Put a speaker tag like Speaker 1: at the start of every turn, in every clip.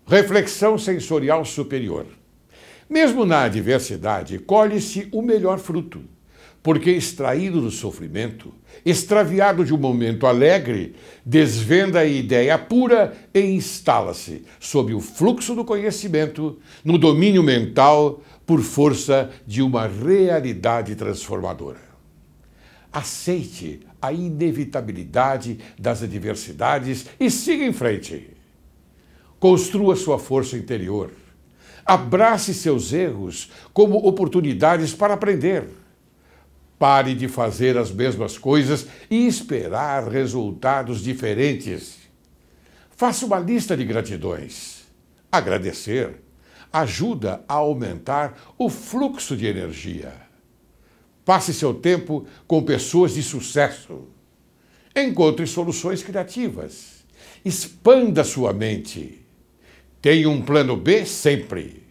Speaker 1: Reflexão sensorial superior. Mesmo na adversidade, colhe-se o melhor fruto, porque extraído do sofrimento, extraviado de um momento alegre, desvenda a ideia pura e instala-se sob o fluxo do conhecimento, no domínio mental, por força de uma realidade transformadora. Aceite a inevitabilidade das adversidades e siga em frente. Construa sua força interior. Abrace seus erros como oportunidades para aprender. Pare de fazer as mesmas coisas e esperar resultados diferentes. Faça uma lista de gratidões. Agradecer ajuda a aumentar o fluxo de energia. Passe seu tempo com pessoas de sucesso. Encontre soluções criativas. Expanda sua mente. Tenha um plano B sempre.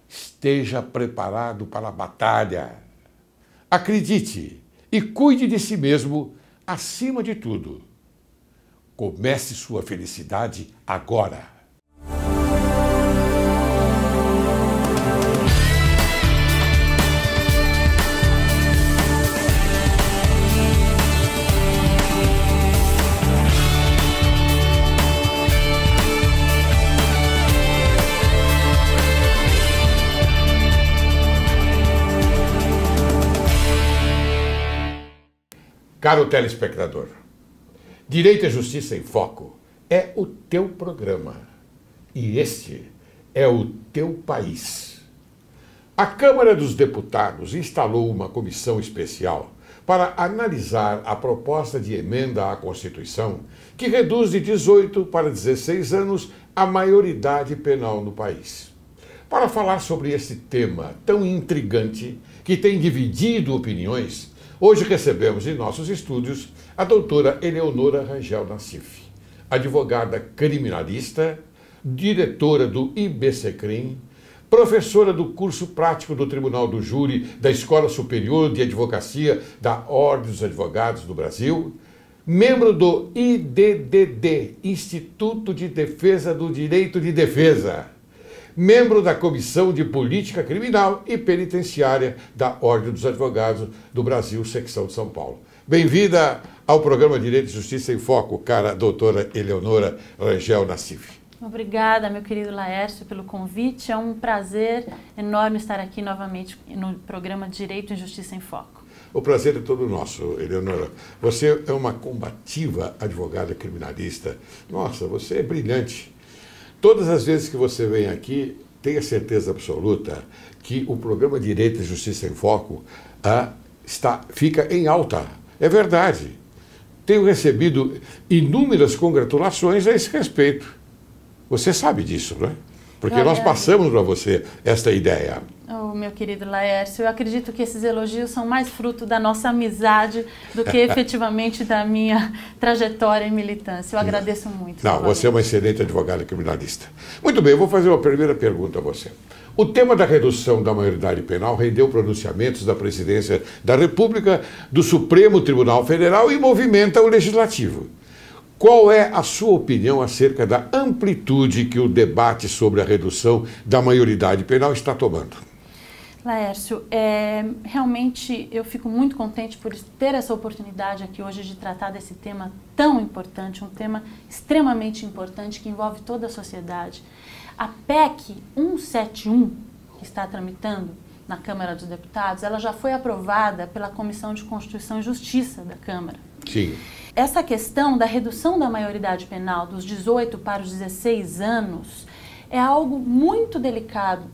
Speaker 1: Esteja preparado para a batalha. Acredite e cuide de si mesmo acima de tudo. Comece sua felicidade agora. Caro telespectador, Direito e Justiça em Foco é o teu programa e este é o teu país. A Câmara dos Deputados instalou uma comissão especial para analisar a proposta de emenda à Constituição que reduz de 18 para 16 anos a maioridade penal no país. Para falar sobre esse tema tão intrigante que tem dividido opiniões, hoje recebemos em nossos estúdios a doutora Eleonora Rangel Nassif, advogada criminalista, diretora do IBCCRIM, professora do curso prático do Tribunal do Júri da Escola Superior de Advocacia da Ordem dos Advogados do Brasil, membro do IDDD, Instituto de Defesa do Direito de Defesa, membro da Comissão de Política Criminal e Penitenciária da Ordem dos Advogados do Brasil, secção de São Paulo. Bem-vinda ao programa Direito e Justiça em Foco, cara doutora Eleonora Rangel Nassif.
Speaker 2: Obrigada, meu querido Laércio, pelo convite. É um prazer enorme estar aqui novamente no programa Direito e Justiça em Foco.
Speaker 1: O prazer é todo nosso, Eleonora. Você é uma combativa advogada criminalista. Nossa, você é brilhante. Todas as vezes que você vem aqui, tenha certeza absoluta que o programa Direito e Justiça em Foco fica em alta. É verdade. Tenho recebido inúmeras congratulações a esse respeito. Você sabe disso, não é? Porque nós passamos para você esta ideia.
Speaker 2: Oh, meu querido Laércio, eu acredito que esses elogios são mais fruto da nossa amizade do que efetivamente da minha trajetória em militância. Eu agradeço muito.
Speaker 1: Não, você é uma excelente advogada criminalista. Muito bem, eu vou fazer uma primeira pergunta a você. O tema da redução da maioridade penal rendeu pronunciamentos da Presidência da República, do Supremo Tribunal Federal e movimenta o Legislativo. Qual é a sua opinião acerca da amplitude que o debate sobre a redução da maioridade penal está tomando?
Speaker 2: Laércio, realmente eu fico muito contente por ter essa oportunidade aqui hoje de tratar desse tema tão importante, um tema extremamente importante que envolve toda a sociedade. A PEC 171, que está tramitando na Câmara dos Deputados, ela já foi aprovada pela Comissão de Constituição e Justiça da Câmara.
Speaker 1: Sim.
Speaker 2: Essa questão da redução da maioridade penal dos 18 para os 16 anos é algo muito delicado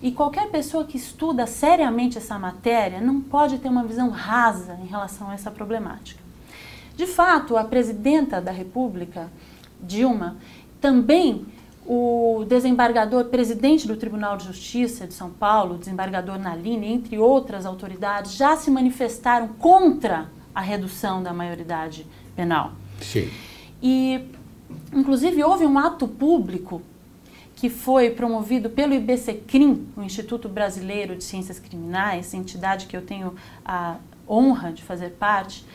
Speaker 2: e qualquer pessoa que estuda seriamente essa matéria não pode ter uma visão rasa em relação a essa problemática. De fato, a presidenta da República, Dilma, também o desembargador, presidente do Tribunal de Justiça de São Paulo, o desembargador Nalini, entre outras autoridades, já se manifestaram contra a redução da maioridade penal.
Speaker 1: Sim.
Speaker 2: E, inclusive, houve um ato público que foi promovido pelo IBCCRIM, o Instituto Brasileiro de Ciências Criminais, entidade que eu tenho a honra de fazer parte,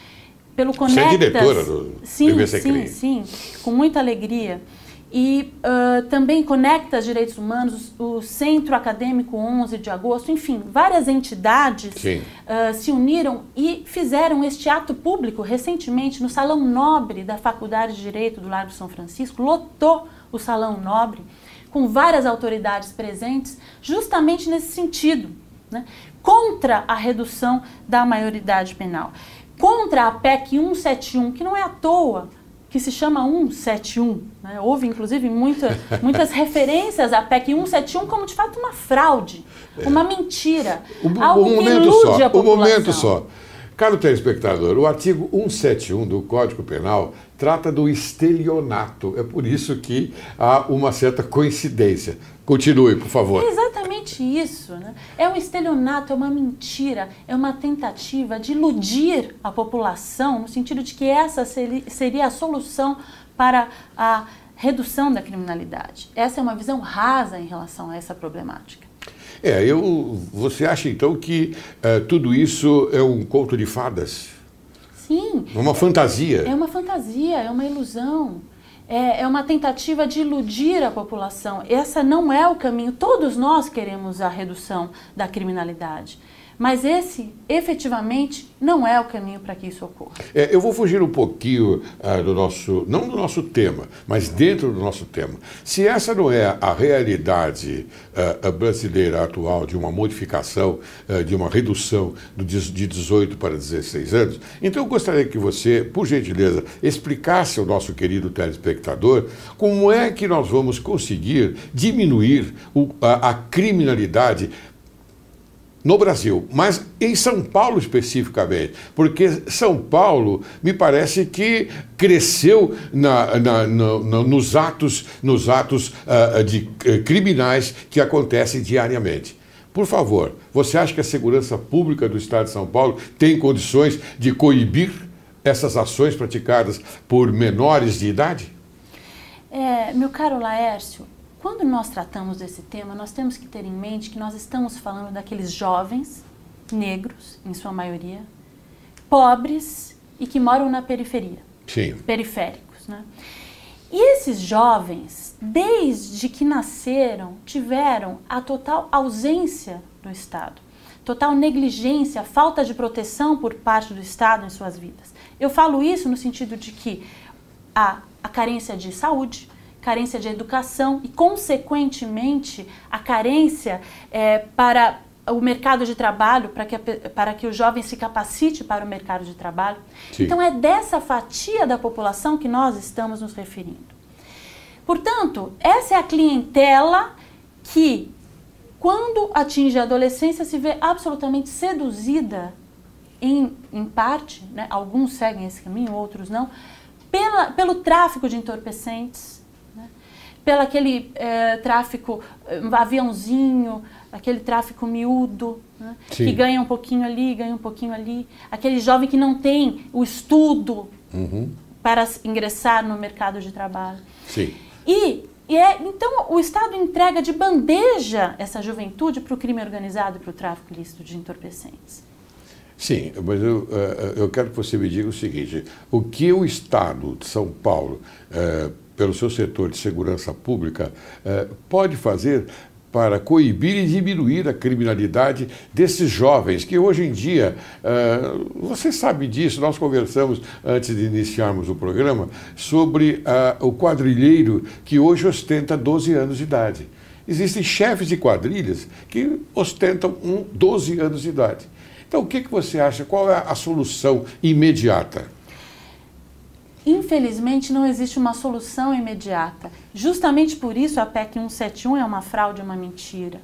Speaker 2: pelo Conectas.
Speaker 1: Você é diretora do IBCCRIM.
Speaker 2: Sim, com muita alegria. e também Conectas Direitos Humanos, o Centro Acadêmico 11 de Agosto, enfim, várias entidades se uniram e fizeram este ato público recentemente no Salão Nobre da Faculdade de Direito do Largo São Francisco, lotou o Salão Nobre, com várias autoridades presentes, justamente nesse sentido, né? Contra a redução da maioridade penal, contra a PEC 171, que não é à toa que se chama 171, né? Houve, inclusive, muitas referências à PEC 171 como, de fato, uma fraude, uma mentira, algo que ilude a população.
Speaker 1: Um momento só. Caro telespectador, o artigo 171 do Código Penal trata do estelionato. É por isso que há uma certa coincidência. Continue, por favor.
Speaker 2: É exatamente isso, né? É um estelionato, é uma mentira, é uma tentativa de iludir a população, no sentido de que essa seria a solução para a redução da criminalidade. Essa é uma visão rasa em relação a essa problemática.
Speaker 1: Você acha então que tudo isso é um conto de fadas?
Speaker 2: Sim.
Speaker 1: Uma fantasia?
Speaker 2: É uma fantasia, é uma ilusão. É uma tentativa de iludir a população. Essa não é o caminho. Todos nós queremos a redução da criminalidade. Mas esse, efetivamente, não é o caminho para que isso ocorra.
Speaker 1: Eu vou fugir um pouquinho não do nosso tema, mas dentro do nosso tema. Se essa não é a realidade brasileira atual de uma modificação, de uma redução de 18 para 16 anos, então eu gostaria que você, por gentileza, explicasse ao nosso querido telespectador como é que nós vamos conseguir diminuir a criminalidade no Brasil, mas em São Paulo especificamente, porque São Paulo me parece que cresceu nos atos criminais que acontecem diariamente. Por favor, você acha que a segurança pública do Estado de São Paulo tem condições de coibir essas ações praticadas por menores de idade?
Speaker 2: Meu caro Laércio, quando nós tratamos desse tema, nós temos que ter em mente que nós estamos falando daqueles jovens, negros, em sua maioria, pobres e que moram na periferia.
Speaker 1: Sim.
Speaker 2: Periféricos, né? E esses jovens, desde que nasceram, tiveram a total ausência do Estado, total negligência, falta de proteção por parte do Estado em suas vidas. Eu falo isso no sentido de que há a carência de saúde, carência de educação e, consequentemente, a carência para o mercado de trabalho, para que o jovem se capacite para o mercado de trabalho. Sim. Então, é dessa fatia da população que nós estamos nos referindo. Portanto, essa é a clientela que, quando atinge a adolescência, se vê absolutamente seduzida, em parte, né, alguns seguem esse caminho, outros não, pelo tráfico de entorpecentes, pelo aquele tráfico aviãozinho, aquele tráfico miúdo, né, que ganha um pouquinho ali, ganha um pouquinho ali. Aquele jovem que não tem o estudo para ingressar no mercado de trabalho.
Speaker 1: Sim.
Speaker 2: Então, o Estado entrega de bandeja essa juventude para o crime organizado e para o tráfico ilícito de entorpecentes.
Speaker 1: Sim, mas eu quero que você me diga o seguinte: o que o Estado de São Paulo, pelo seu setor de segurança pública, pode fazer para coibir e diminuir a criminalidade desses jovens que hoje em dia, você sabe disso, nós conversamos antes de iniciarmos o programa sobre o quadrilheiro que hoje ostenta 12 anos de idade. Existem chefes de quadrilhas que ostentam 12 anos de idade. Então, o que você acha? Qual é a solução imediata?
Speaker 2: Infelizmente, não existe uma solução imediata. Justamente por isso, a PEC 171 é uma fraude, uma mentira.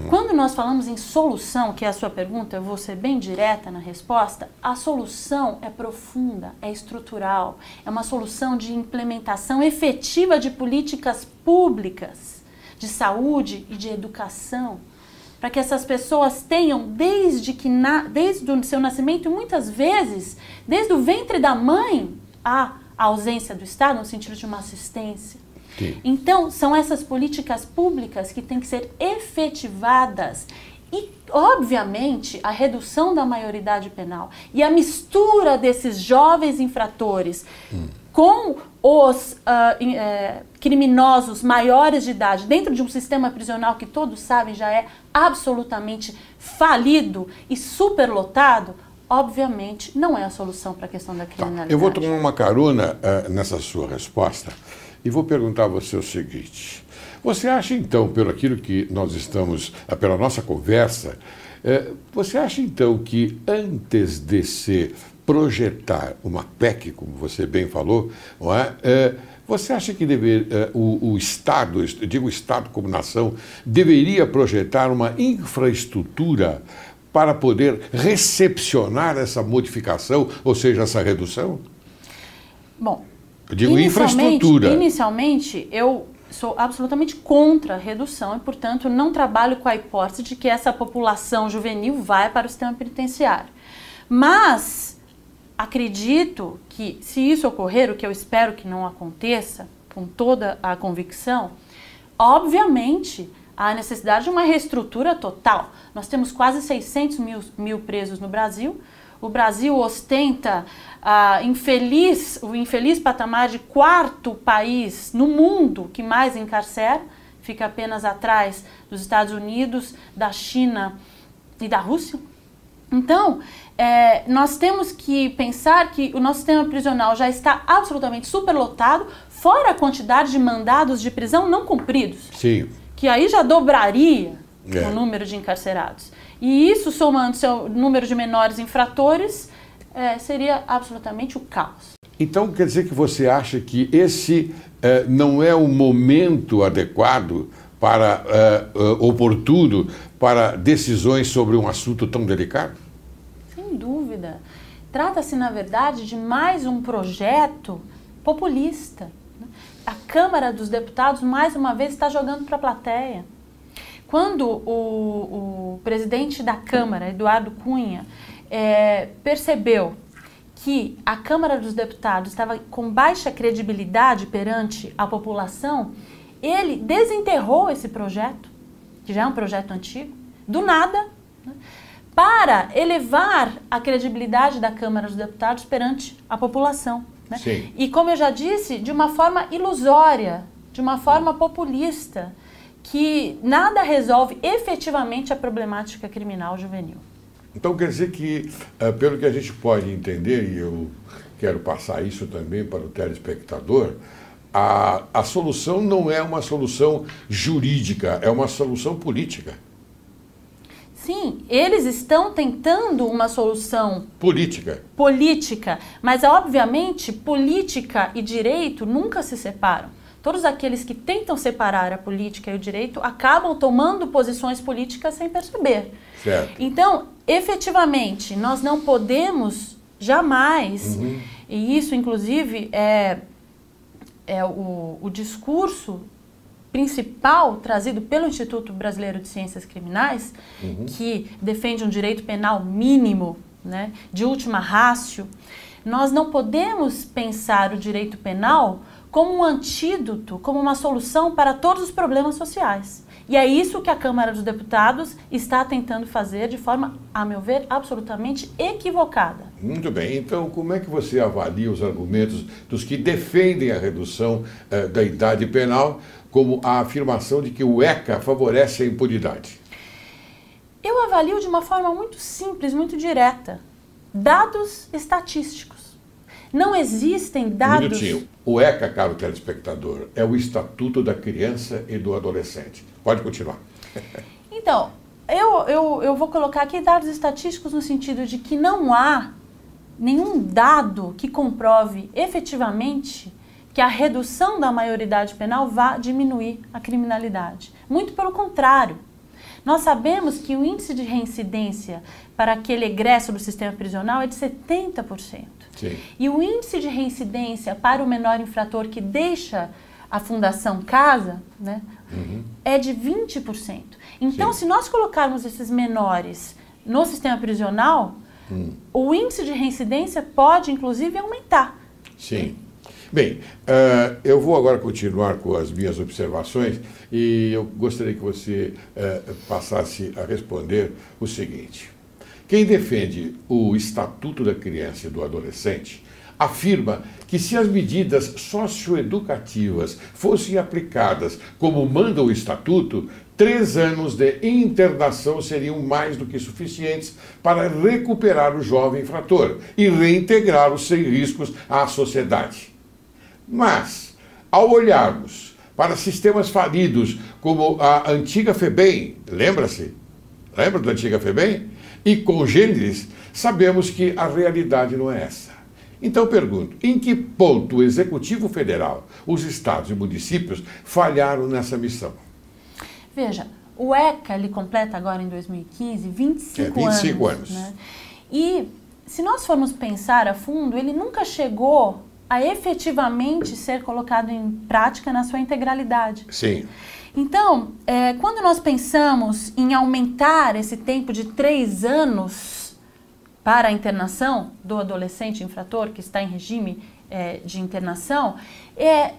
Speaker 2: Quando nós falamos em solução, que é a sua pergunta, eu vou ser bem direta na resposta, a solução é profunda, é estrutural, é uma solução de implementação efetiva de políticas públicas, de saúde e de educação, para que essas pessoas tenham, desde o seu nascimento, muitas vezes, desde o ventre da mãe, a ausência do Estado, no sentido de uma assistência.
Speaker 1: Sim.
Speaker 2: Então, são essas políticas públicas que têm que ser efetivadas e, obviamente, a redução da maioridade penal e a mistura desses jovens infratores com os criminosos maiores de idade dentro de um sistema prisional que todos sabem já é absolutamente falido e superlotado, obviamente não é a solução para a questão da criminalidade.
Speaker 1: Eu vou tomar uma carona nessa sua resposta e vou perguntar a você o seguinte. Você acha então, pelo aquilo que nós estamos, pela nossa conversa, você acha então que antes de se projetar uma PEC, como você bem falou, não é? Você acha que o Estado, eu digo o Estado como nação, deveria projetar uma infraestrutura para poder recepcionar essa modificação, ou seja, essa redução?
Speaker 2: Bom,
Speaker 1: eu digo infraestrutura.
Speaker 2: Inicialmente, eu sou absolutamente contra a redução e, portanto, não trabalho com a hipótese de que essa população juvenil vai para o sistema penitenciário. Mas acredito que, se isso ocorrer, o que eu espero que não aconteça, com toda a convicção, obviamente há necessidade de uma reestrutura total. Nós temos quase 600 mil presos no Brasil. O Brasil ostenta o infeliz patamar de 4º país no mundo que mais encarcera, fica apenas atrás dos Estados Unidos, da China e da Rússia. Então, nós temos que pensar que o nosso sistema prisional já está absolutamente superlotado, fora a quantidade de mandados de prisão não cumpridos.
Speaker 1: Sim.
Speaker 2: Que aí já dobraria o número de encarcerados. E isso, somando-se ao número de menores infratores, seria absolutamente o caos.
Speaker 1: Então, quer dizer que você acha que esse não é o momento adequado oportuno para decisões sobre um assunto tão delicado?
Speaker 2: Sem dúvida. Trata-se, na verdade, de mais um projeto populista. A Câmara dos Deputados, mais uma vez, está jogando para a plateia. Quando o presidente da Câmara, Eduardo Cunha, percebeu que a Câmara dos Deputados estava com baixa credibilidade perante a população, ele desenterrou esse projeto, que já é um projeto antigo, do nada, né, para elevar a credibilidade da Câmara dos Deputados perante a população. Né?
Speaker 1: Sim.
Speaker 2: E, como eu já disse, de uma forma ilusória, de uma forma populista, que nada resolve efetivamente a problemática criminal juvenil.
Speaker 1: Então quer dizer que, pelo que a gente pode entender, e eu quero passar isso também para o telespectador, a solução não é uma solução jurídica, é uma solução política.
Speaker 2: Sim, eles estão tentando uma solução política, mas obviamente política e direito nunca se separam. Todos aqueles que tentam separar a política e o direito acabam tomando posições políticas sem perceber.
Speaker 1: Certo.
Speaker 2: Então, efetivamente, nós não podemos jamais, e isso inclusive é o discurso principal trazido pelo Instituto Brasileiro de Ciências Criminais, que defende um direito penal mínimo, né, de última ratio. Nós não podemos pensar o direito penal como um antídoto, como uma solução para todos os problemas sociais. E é isso que a Câmara dos Deputados está tentando fazer de forma, a meu ver, absolutamente equivocada.
Speaker 1: Muito bem. Então, como é que você avalia os argumentos dos que defendem a redução da idade penal como a afirmação de que o ECA favorece a impunidade?
Speaker 2: Eu avalio de uma forma muito simples, muito direta. Dados estatísticos. Não existem dados...
Speaker 1: Um minutinho. O ECA, caro telespectador, é o Estatuto da Criança e do Adolescente. Pode continuar.
Speaker 2: Então, eu vou colocar aqui dados estatísticos no sentido de que não há nenhum dado que comprove efetivamente que a redução da maioridade penal vá diminuir a criminalidade. Muito pelo contrário. Nós sabemos que o índice de reincidência para aquele egresso do sistema prisional é de 70%.
Speaker 1: Sim.
Speaker 2: E o índice de reincidência para o menor infrator que deixa a Fundação Casa, né, é de 20%. Então, se nós colocarmos esses menores no sistema prisional, o índice de reincidência pode, inclusive, aumentar.
Speaker 1: Sim. Bem, eu vou agora continuar com as minhas observações e eu gostaria que você passasse a responder o seguinte. Quem defende o Estatuto da Criança e do Adolescente afirma que se as medidas socioeducativas fossem aplicadas como manda o Estatuto, 3 anos de internação seriam mais do que suficientes para recuperar o jovem infrator e reintegrá-lo sem riscos à sociedade. Mas, ao olharmos para sistemas falidos como a antiga FEBEM, lembra-se? Lembra da antiga FEBEM? E congêneres, sabemos que a realidade não é essa. Então pergunto, em que ponto o Executivo Federal, os estados e municípios falharam nessa missão?
Speaker 2: Veja, o ECA ele completa agora em 2015 25 anos. Né? E se nós formos pensar a fundo, ele nunca chegou a efetivamente ser colocado em prática na sua integralidade.
Speaker 1: Sim.
Speaker 2: Então, quando nós pensamos em aumentar esse tempo de 3 anos para a internação do adolescente infrator que está em regime de internação,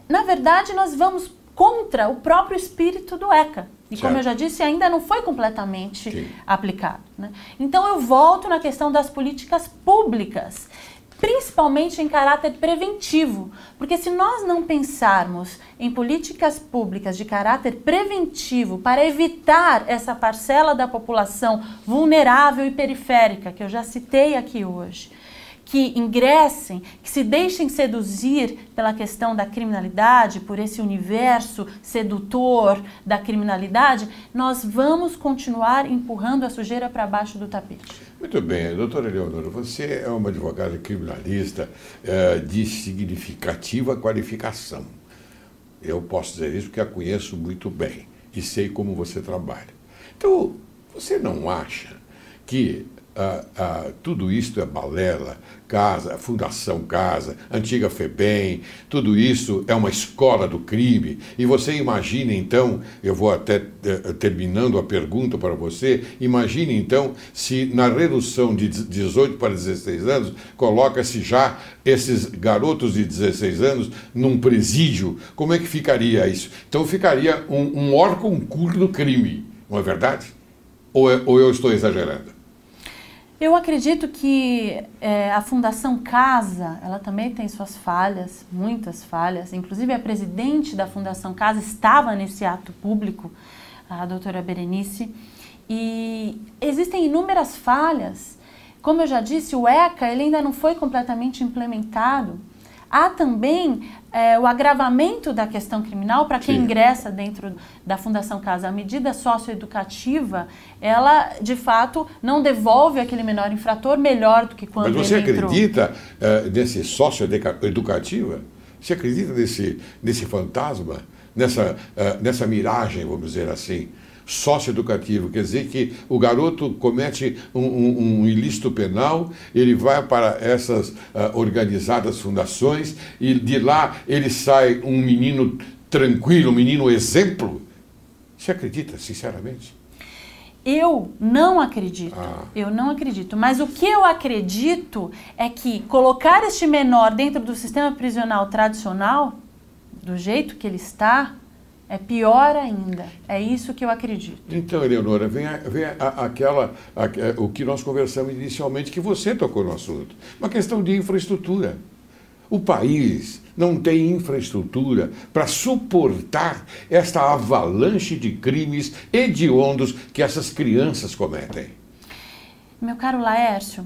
Speaker 2: na verdade nós vamos contra o próprio espírito do ECA. E como eu já disse, ainda não foi completamente aplicado. Né? Então eu volto na questão das políticas públicas, principalmente em caráter preventivo, porque se nós não pensarmos em políticas públicas de caráter preventivo para evitar essa parcela da população vulnerável e periférica, que eu já citei aqui hoje, que ingressem, que se deixem seduzir pela questão da criminalidade, por esse universo sedutor da criminalidade, nós vamos continuar empurrando a sujeira para baixo do tapete.
Speaker 1: Muito bem, doutora Eleonora, você é uma advogada criminalista de significativa qualificação. Eu posso dizer isso porque a conheço muito bem e sei como você trabalha. Então, você não acha que tudo isso é balela, Fundação Casa, antiga FEBEM, tudo isso é uma escola do crime, e você imagina então, eu vou até terminando a pergunta para você, imagine então se na redução de 18 para 16 anos, coloca-se já esses garotos de 16 anos num presídio, como é que ficaria isso? Então ficaria um hors-concurso do crime, não é verdade? Ou eu estou exagerando?
Speaker 2: Eu acredito que a Fundação Casa, ela também tem suas falhas, muitas falhas. Inclusive, a presidente da Fundação Casa estava nesse ato público, a doutora Berenice, e existem inúmeras falhas. Como eu já disse, o ECA ele ainda não foi completamente implementado. Há também o agravamento da questão criminal para quem ingressa dentro da Fundação Casa. A medida socioeducativa, ela, de fato, não devolve aquele menor infrator melhor do que quando ele entrou.
Speaker 1: Mas você acredita nesse socioeducativa? Você acredita nesse fantasma? Nessa miragem, vamos dizer assim? Socioeducativo, quer dizer que o garoto comete um ilícito penal, ele vai para essas organizadas fundações e de lá ele sai um menino tranquilo, um menino exemplo. Você acredita, sinceramente?
Speaker 2: Eu não acredito, mas o que eu acredito é que colocar este menor dentro do sistema prisional tradicional, do jeito que ele está, é pior ainda. É isso que eu acredito.
Speaker 1: Então, Eleonora, vem o que nós conversamos inicialmente, que você tocou no assunto. Uma questão de infraestrutura. O país não tem infraestrutura para suportar esta avalanche de crimes hediondos que essas crianças cometem.
Speaker 2: Meu caro Laércio,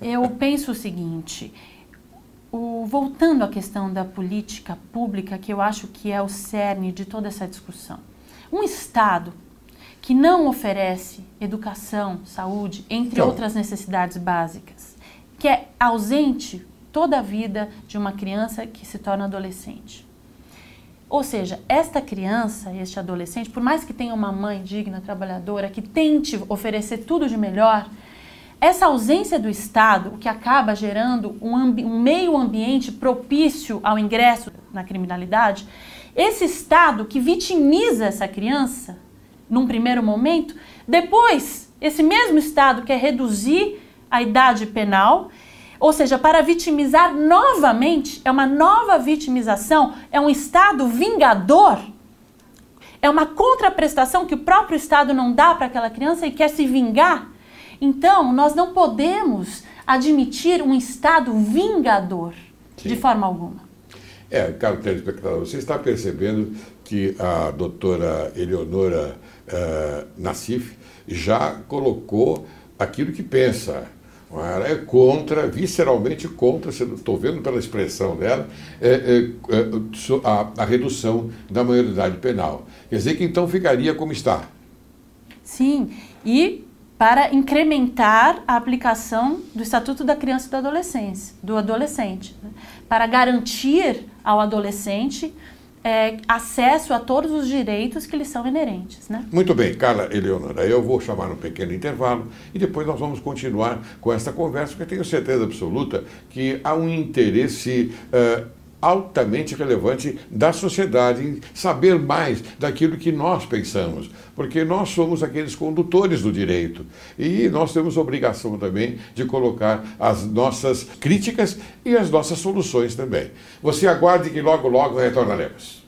Speaker 2: eu penso o seguinte... Voltando à questão da política pública, que eu acho que é o cerne de toda essa discussão. Um Estado que não oferece educação, saúde, entre outras necessidades básicas, que é ausente toda a vida de uma criança que se torna adolescente. Ou seja, esta criança, este adolescente, por mais que tenha uma mãe digna, trabalhadora, que tente oferecer tudo de melhor, essa ausência do Estado, o que acaba gerando um meio ambiente propício ao ingresso na criminalidade, esse Estado que vitimiza essa criança, num primeiro momento, depois, esse mesmo Estado quer reduzir a idade penal, ou seja, para vitimizar novamente, é uma nova vitimização, é um Estado vingador, é uma contraprestação que o próprio Estado não dá para aquela criança e quer se vingar. Então, nós não podemos admitir um Estado vingador.
Speaker 1: Sim.
Speaker 2: De forma alguma.
Speaker 1: Caro telespectador, você está percebendo que a doutora Eleonora Nassif já colocou aquilo que pensa. Ela é contra, visceralmente contra, estou vendo pela expressão dela, a redução da maioridade penal. Quer dizer que então ficaria como está. Sim,
Speaker 2: e para incrementar a aplicação do Estatuto da Criança e do Adolescente, né? Para garantir ao adolescente acesso a todos os direitos que lhes são inerentes, né?
Speaker 1: Muito bem, Carla Eleonora, eu vou chamar um pequeno intervalo e depois nós vamos continuar com esta conversa, porque eu tenho certeza absoluta que há um interesse altamente relevante da sociedade em saber mais daquilo que nós pensamos, porque nós somos aqueles condutores do direito e nós temos a obrigação também de colocar as nossas críticas e as nossas soluções também. Você aguarde que logo, logo retornaremos.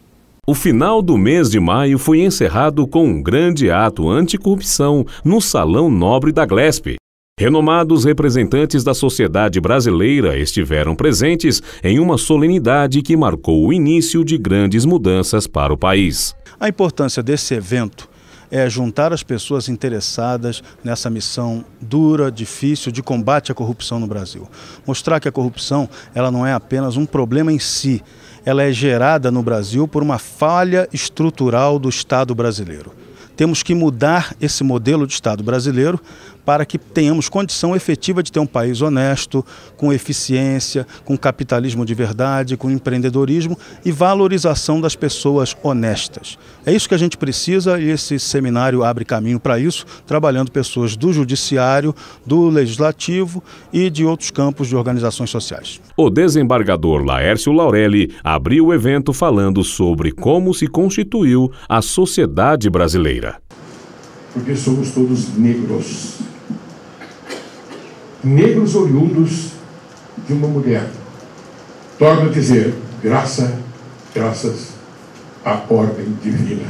Speaker 3: O final do mês de maio foi encerrado com um grande ato anticorrupção no Salão Nobre da Glesp. Renomados representantes da sociedade brasileira estiveram presentes em uma solenidade que marcou o início de grandes mudanças para o país.
Speaker 4: A importância desse evento é juntar as pessoas interessadas nessa missão dura, difícil, de combate à corrupção no Brasil. Mostrar que a corrupção ela não é apenas um problema em si, ela é gerada no Brasil por uma falha estrutural do Estado brasileiro. Temos que mudar esse modelo de Estado brasileiro para que tenhamos condição efetiva de ter um país honesto, com eficiência, com capitalismo de verdade, com empreendedorismo e valorização das pessoas honestas. É isso que a gente precisa e esse seminário abre caminho para isso, trabalhando pessoas do judiciário, do legislativo e de outros campos de organizações sociais.
Speaker 3: O desembargador Laércio Laurelli abriu o evento falando sobre como se constituiu a sociedade brasileira.
Speaker 5: Porque somos todos negros. Negros oriundos de uma mulher. Torno a dizer, graças à ordem divina.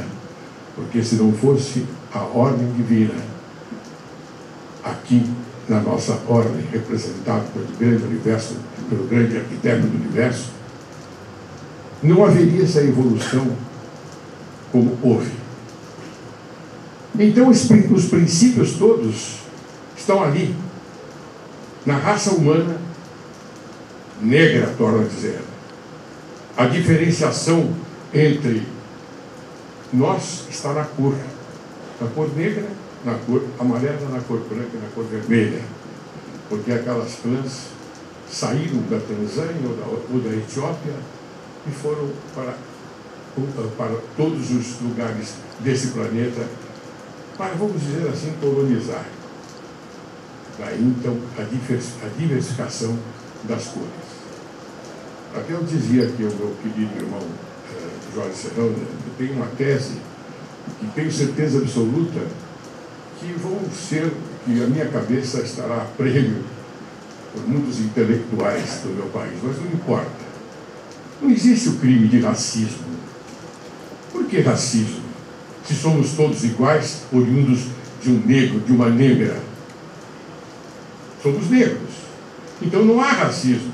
Speaker 5: Porque se não fosse a ordem divina, aqui na nossa ordem, representada pelo grande universo, pelo grande arquiteto do universo, não haveria essa evolução como houve. Então os princípios todos estão ali, na raça humana negra, torno a dizer. A diferenciação entre nós está na cor negra, na cor amarela, na cor branca e na cor vermelha. Porque aquelas clãs saíram da Tanzânia ou da Etiópia e foram para todos os lugares desse planeta para, vamos dizer assim, colonizar. Daí, então, a diversificação das cores. Até eu dizia aqui ao meu querido irmão Jorge Serrano, eu tenho uma tese que tenho certeza absoluta que a minha cabeça estará a prêmio por muitos intelectuais do meu país, mas não importa. Não existe o crime de racismo. Por que racismo? Se somos todos iguais, oriundos de um negro, de uma negra. Somos negros. Então não há racismo.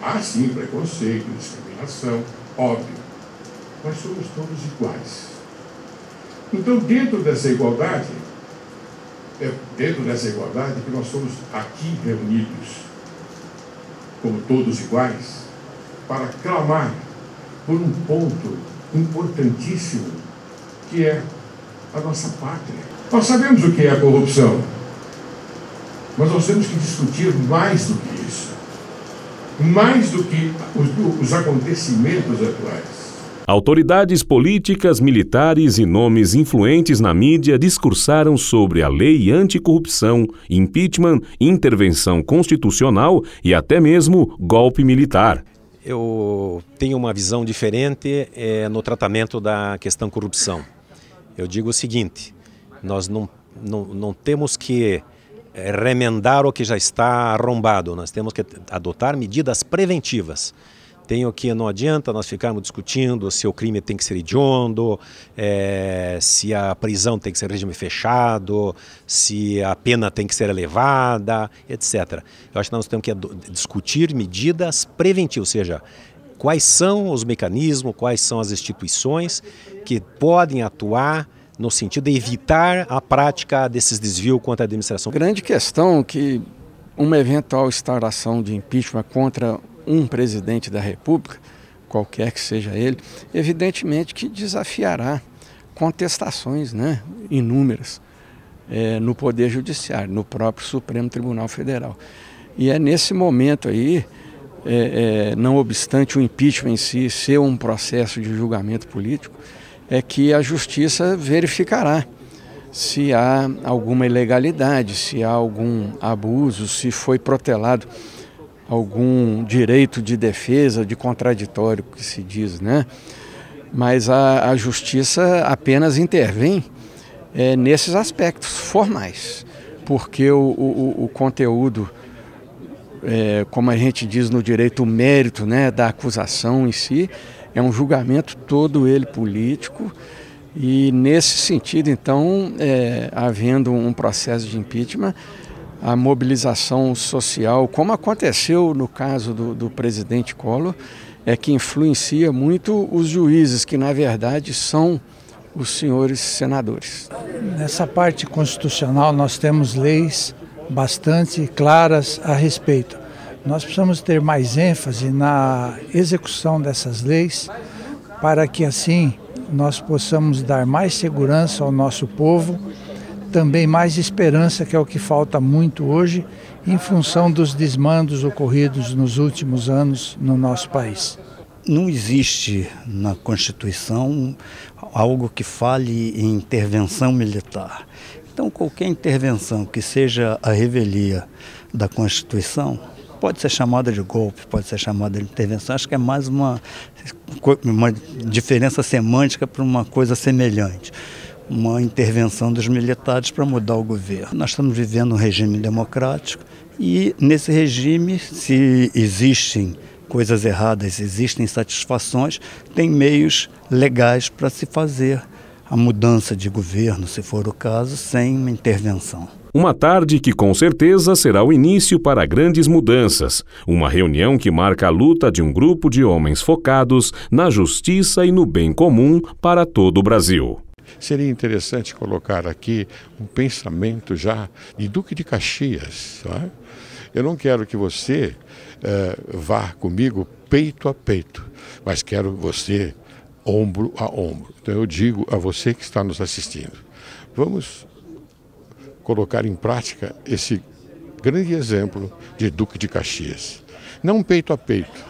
Speaker 5: Há sim preconceito, discriminação, óbvio. Mas somos todos iguais. Então dentro dessa igualdade que nós somos aqui reunidos, como todos iguais, para clamar por um ponto importantíssimo, que é a nossa pátria. Nós sabemos o que é a corrupção, mas nós temos que discutir mais do que isso, mais do que os acontecimentos atuais.
Speaker 3: Autoridades políticas, militares e nomes influentes na mídia discursaram sobre a lei anticorrupção, impeachment, intervenção constitucional e até mesmo golpe militar.
Speaker 6: Eu tenho uma visão diferente no tratamento da questão corrupção. Eu digo o seguinte, nós não temos que remendar o que já está arrombado, nós temos que adotar medidas preventivas. Tenho que não adianta nós ficarmos discutindo se o crime tem que ser hediondo, se a prisão tem que ser regime fechado, se a pena tem que ser elevada, etc. Eu acho que nós temos que discutir medidas preventivas, ou seja, quais são os mecanismos, quais são as instituições que podem atuar no sentido de evitar a prática desses desvios contra a administração.
Speaker 7: Grande questão que uma eventual instauração de impeachment contra um presidente da República, qualquer que seja ele, evidentemente que desafiará contestações, né, inúmeras no Poder Judiciário, no próprio Supremo Tribunal Federal. E é nesse momento aí, não obstante o impeachment em si ser um processo de julgamento político, é que a Justiça verificará se há alguma ilegalidade, se há algum abuso, se foi protelado algum direito de defesa, de contraditório, que se diz, né? Mas a Justiça apenas intervém nesses aspectos formais, porque o conteúdo, como a gente diz no direito, o mérito, né, da acusação em si, é um julgamento todo ele político, e nesse sentido, então, havendo um processo de impeachment, a mobilização social, como aconteceu no caso do presidente Collor, é que influencia muito os juízes, que na verdade são os senhores senadores.
Speaker 8: Nessa parte constitucional nós temos leis bastante claras a respeito. Nós precisamos ter mais ênfase na execução dessas leis para que assim nós possamos dar mais segurança ao nosso povo, também mais esperança, que é o que falta muito hoje, em função dos desmandos ocorridos nos últimos anos no nosso país.
Speaker 9: Não existe na Constituição algo que fale em intervenção militar. Então, qualquer intervenção que seja a revelia da Constituição pode ser chamada de golpe, pode ser chamada de intervenção. Acho que é mais uma diferença semântica para uma coisa semelhante. Uma intervenção dos militares para mudar o governo. Nós estamos vivendo um regime democrático e nesse regime, se existem coisas erradas, existem insatisfações, tem meios legais para se fazer a mudança de governo, se for o caso, sem uma intervenção.
Speaker 3: Uma tarde que com certeza será o início para grandes mudanças. Uma reunião que marca a luta de um grupo de homens focados na justiça e no bem comum para todo o Brasil.
Speaker 1: Seria interessante colocar aqui um pensamento já de Duque de Caxias. Não é? Eu não quero que você vá comigo peito a peito, mas quero você ombro a ombro. Então eu digo a você que está nos assistindo, vamos colocar em prática esse grande exemplo de Duque de Caxias. Não peito a peito,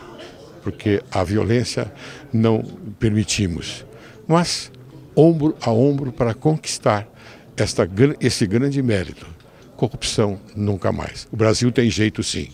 Speaker 1: porque a violência não permitimos, mas ombro a ombro para conquistar esse grande mérito. Corrupção nunca mais. O Brasil tem jeito sim.